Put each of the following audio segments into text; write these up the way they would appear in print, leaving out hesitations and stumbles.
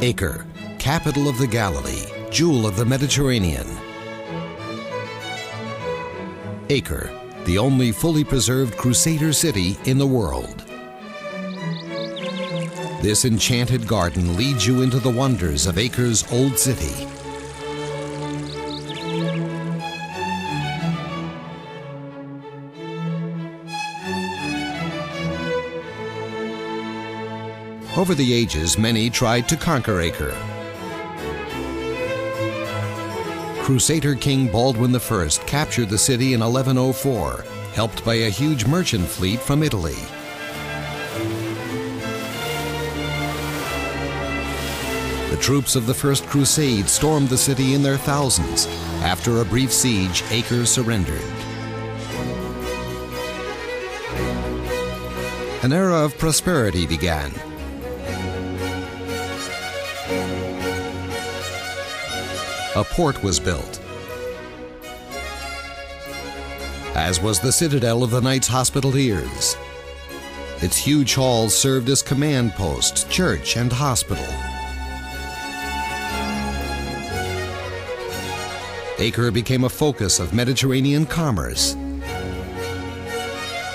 Acre, capital of the Galilee, jewel of the Mediterranean. Acre, the only fully preserved Crusader city in the world. This enchanted garden leads you into the wonders of Acre's old city. Over the ages, many tried to conquer Acre. Crusader King Baldwin I captured the city in 1104, helped by a huge merchant fleet from Italy. The troops of the First Crusade stormed the city in their thousands. After a brief siege, Acre surrendered. An era of prosperity began. A port was built, as was the citadel of the Knights Hospitallers. Its huge halls served as command post, church, and hospital. Acre became a focus of Mediterranean commerce.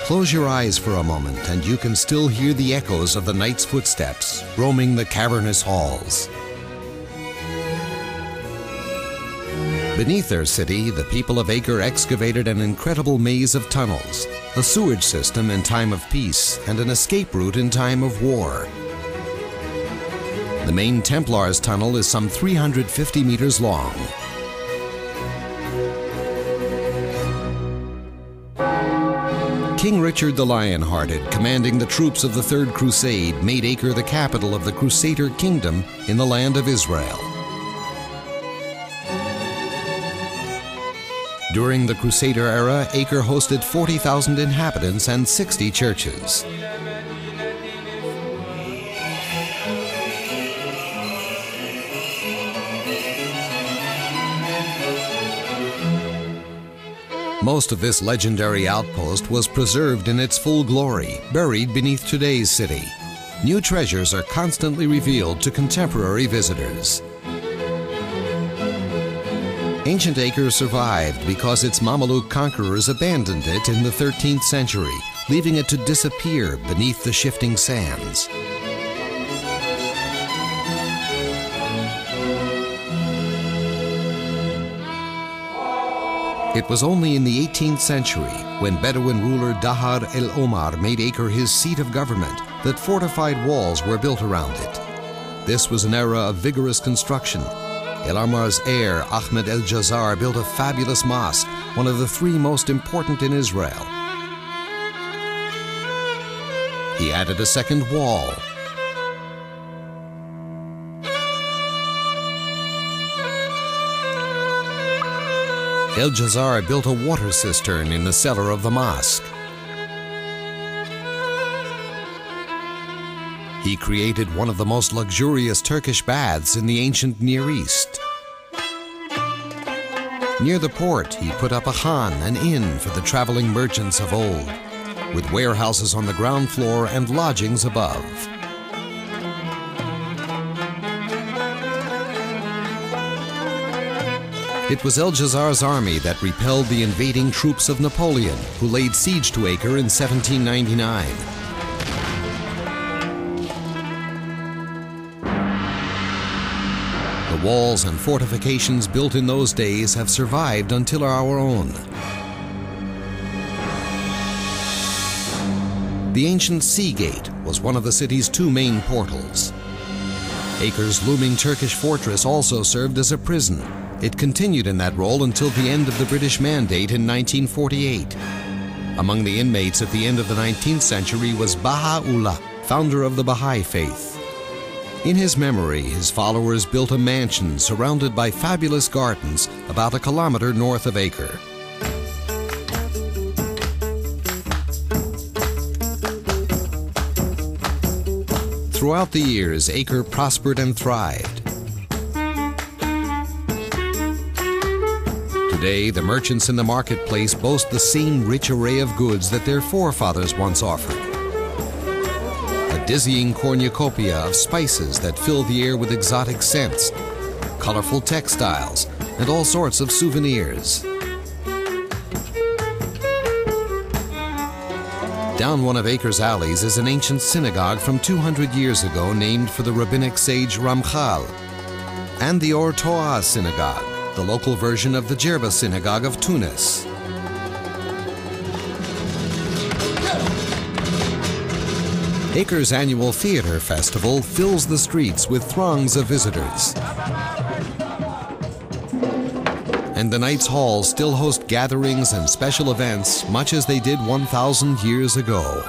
Close your eyes for a moment and you can still hear the echoes of the knights' footsteps roaming the cavernous halls. Beneath their city, the people of Acre excavated an incredible maze of tunnels, a sewage system in time of peace, and an escape route in time of war. The main Templars tunnel is some 350 meters long. King Richard the Lionhearted, commanding the troops of the Third Crusade, made Acre the capital of the Crusader Kingdom in the land of Israel. During the Crusader era, Acre hosted 40,000 inhabitants and 60 churches. Most of this legendary outpost was preserved in its full glory, buried beneath today's city. New treasures are constantly revealed to contemporary visitors. Ancient Acre survived because its Mameluke conquerors abandoned it in the 13th century, leaving it to disappear beneath the shifting sands. It was only in the 18th century, when Bedouin ruler Dahar el-Omar made Acre his seat of government, that fortified walls were built around it. This was an era of vigorous construction. El-Omar's heir, Ahmed el-Jazar, built a fabulous mosque, one of the three most important in Israel. He added a second wall. El-Jazar built a water cistern in the cellar of the mosque. He created one of the most luxurious Turkish baths in the ancient Near East. Near the port, he put up a khan, an inn for the traveling merchants of old, with warehouses on the ground floor and lodgings above. It was El-Jazar's army that repelled the invading troops of Napoleon, who laid siege to Acre in 1799. The walls and fortifications built in those days have survived until our own. The ancient Sea Gate was one of the city's two main portals. Acre's looming Turkish fortress also served as a prison. It continued in that role until the end of the British Mandate in 1948. Among the inmates at the end of the 19th century was Baha'u'llah, founder of the Baha'i faith. In his memory, his followers built a mansion surrounded by fabulous gardens about a kilometer north of Acre. Throughout the years, Acre prospered and thrived. Today, the merchants in the marketplace boast the same rich array of goods that their forefathers once offered. A dizzying cornucopia of spices that fill the air with exotic scents, colorful textiles, and all sorts of souvenirs. Down one of Acre's alleys is an ancient synagogue from 200 years ago named for the rabbinic sage Ramchal, and the Or Toah synagogue, the local version of the Jerba synagogue of Tunis. Acre's annual theater festival fills the streets with throngs of visitors. And the night's halls still host gatherings and special events much as they did 1,000 years ago.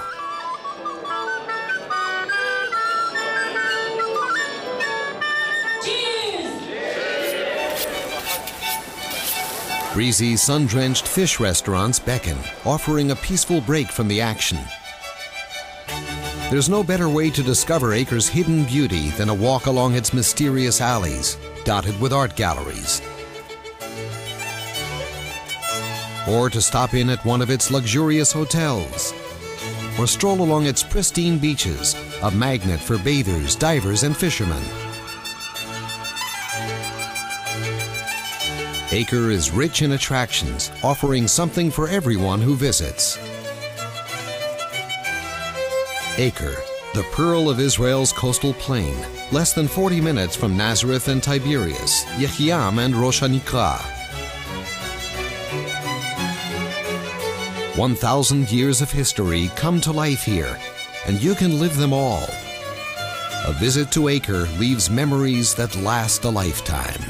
Breezy, sun-drenched fish restaurants beckon, offering a peaceful break from the action. There's no better way to discover Acre's hidden beauty than a walk along its mysterious alleys, dotted with art galleries. Or to stop in at one of its luxurious hotels. Or stroll along its pristine beaches, a magnet for bathers, divers, and fishermen. Acre is rich in attractions, offering something for everyone who visits. Acre, the pearl of Israel's coastal plain, less than 40 minutes from Nazareth and Tiberias, Yechiam and Rosh HaNikra. 1,000 years of history come to life here, and you can live them all. A visit to Acre leaves memories that last a lifetime.